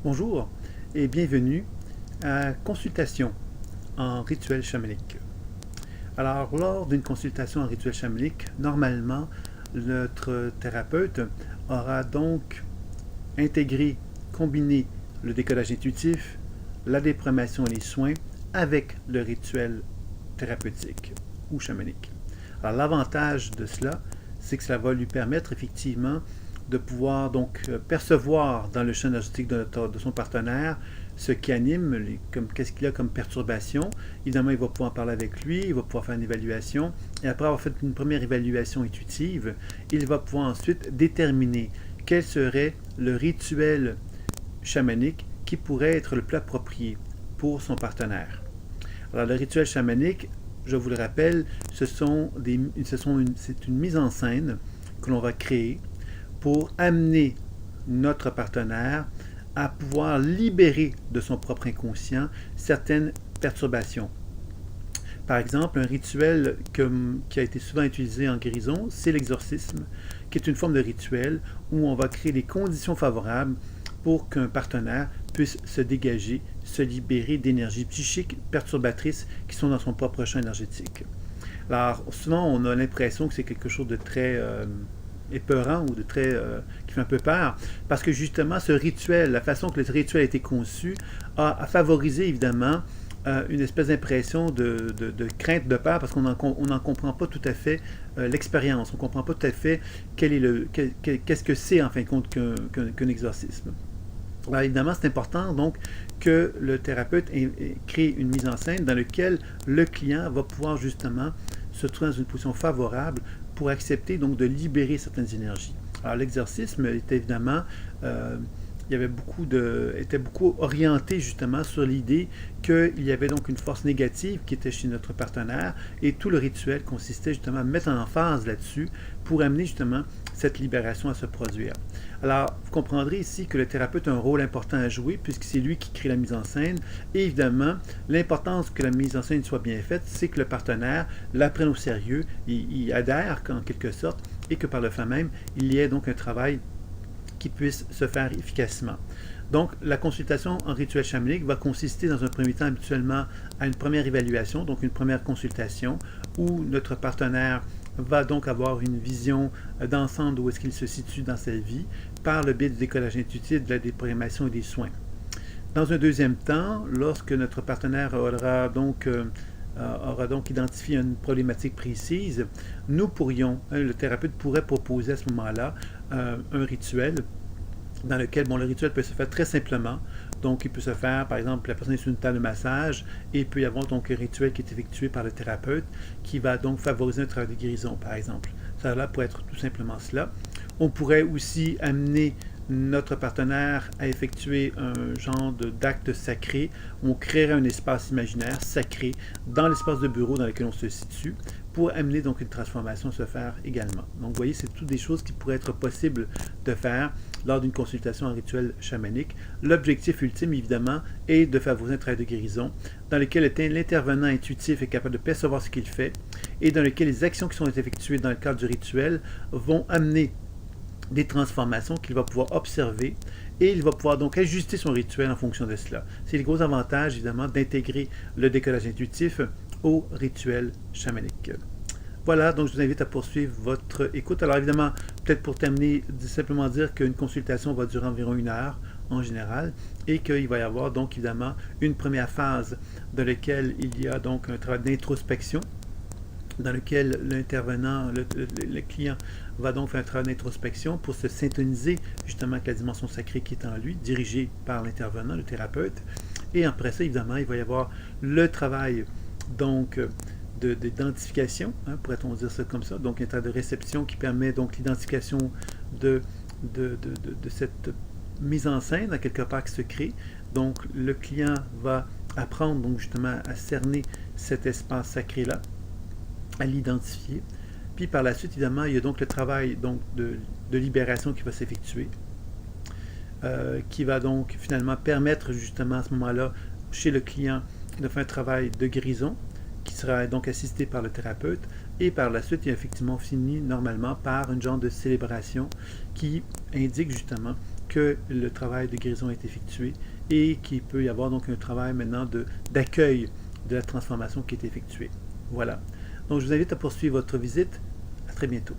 Bonjour et bienvenue à Consultation en rituel chamanique. Alors, lors d'une consultation en rituel chamanique, normalement, notre thérapeute aura donc intégré, combiné le décodage intuitif, la déprogrammation et les soins avec le rituel thérapeutique ou chamanique. Alors, l'avantage de cela, c'est que cela va lui permettre effectivement de pouvoir donc percevoir dans le champ énergétique de son partenaire ce qui anime, qu'est-ce qu'il a comme perturbation. Évidemment, il va pouvoir parler avec lui, il va pouvoir faire une évaluation, et après avoir fait une première évaluation intuitive, il va pouvoir ensuite déterminer quel serait le rituel chamanique qui pourrait être le plus approprié pour son partenaire. Alors, le rituel chamanique, je vous le rappelle, c'est une mise en scène que l'on va créer pour amener notre partenaire à pouvoir libérer de son propre inconscient certaines perturbations. Par exemple, un rituel qui a été souvent utilisé en guérison, c'est l'exorcisme, qui est une forme de rituel où on va créer les conditions favorables pour qu'un partenaire puisse se dégager, se libérer d'énergies psychiques perturbatrices qui sont dans son propre champ énergétique. Alors, souvent, on a l'impression que c'est quelque chose de très épeurant ou de très qui fait un peu peur, parce que justement ce rituel, la façon que le rituel a été conçu, a favorisé évidemment une espèce d'impression de crainte, de peur, parce qu'on n'en comprend pas tout à fait l'expérience, on ne comprend pas tout à fait qu'est-ce que c'est en fin de compte qu'un exorcisme. Alors évidemment, c'est important donc que le thérapeute crée une mise en scène dans laquelle le client va pouvoir justement se trouver dans une position favorable pour accepter donc de libérer certaines énergies. Alors l'exorcisme était évidemment était beaucoup orienté justement sur l'idée qu'il y avait donc une force négative qui était chez notre partenaire et tout le rituel consistait justement à mettre en emphase là-dessus pour amener justement cette libération à se produire. Alors, vous comprendrez ici que le thérapeute a un rôle important à jouer puisque c'est lui qui crée la mise en scène. Et évidemment, l'importance que la mise en scène soit bien faite, c'est que le partenaire la prenne au sérieux, il adhère en quelque sorte et que par le fait même, il y ait donc un travail qui puisse se faire efficacement. Donc, la consultation en rituel chamanique va consister dans un premier temps habituellement à une première évaluation, donc une première consultation où notre partenaire va donc avoir une vision d'ensemble d'où est-ce qu'il se situe dans sa vie par le biais du décollage intuitif, de la déprogrammation et des soins. Dans un deuxième temps, lorsque notre partenaire aura donc identifié une problématique précise, nous pourrions, le thérapeute pourrait proposer à ce moment-là un rituel dans lequel, le rituel peut se faire très simplement. Donc, il peut se faire, par exemple, la personne est sur une table de massage et il peut y avoir donc un rituel qui est effectué par le thérapeute qui va donc favoriser un travail de guérison, par exemple. Ça là pourrait être tout simplement cela. On pourrait aussi amener notre partenaire à effectuer un genre d'acte sacré. On créerait un espace imaginaire sacré dans l'espace de bureau dans lequel on se situe pour amener donc une transformation se faire également. Donc vous voyez, c'est toutes des choses qui pourraient être possibles de faire lors d'une consultation en rituel chamanique. L'objectif ultime, évidemment, est de favoriser un travail de guérison dans lequel l'intervenant intuitif est capable de percevoir ce qu'il fait et dans lequel les actions qui sont effectuées dans le cadre du rituel vont amener des transformations qu'il va pouvoir observer et il va pouvoir donc ajuster son rituel en fonction de cela. C'est le gros avantage, évidemment, d'intégrer le décollage intuitif au rituel chamanique. Voilà, donc je vous invite à poursuivre votre écoute. Alors évidemment, peut-être pour terminer, simplement dire qu'une consultation va durer environ 1 heure en général et qu'il va y avoir donc évidemment une première phase dans laquelle il y a donc un travail d'introspection dans lequel l'intervenant, le client va donc faire un travail d'introspection pour se syntoniser justement avec la dimension sacrée qui est en lui, dirigée par l'intervenant, le thérapeute. Et après ça, évidemment, il va y avoir le travail donc d'identification, pourrait-on dire ça comme ça, donc un travail de réception qui permet donc l'identification de cette mise en scène, à quelque part, qui se crée. Donc le client va apprendre donc justement à cerner cet espace sacré-là, à l'identifier. Puis par la suite, évidemment, il y a donc le travail donc, de libération qui va s'effectuer, qui va donc finalement permettre justement à ce moment-là, chez le client, de faire un travail de guérison, qui sera donc assisté par le thérapeute, et par la suite, il a effectivement fini normalement par une genre de célébration qui indique justement que le travail de guérison est effectué et qu'il peut y avoir donc un travail maintenant d'accueil de la transformation qui est effectuée. Voilà. Donc je vous invite à poursuivre votre visite. À très bientôt.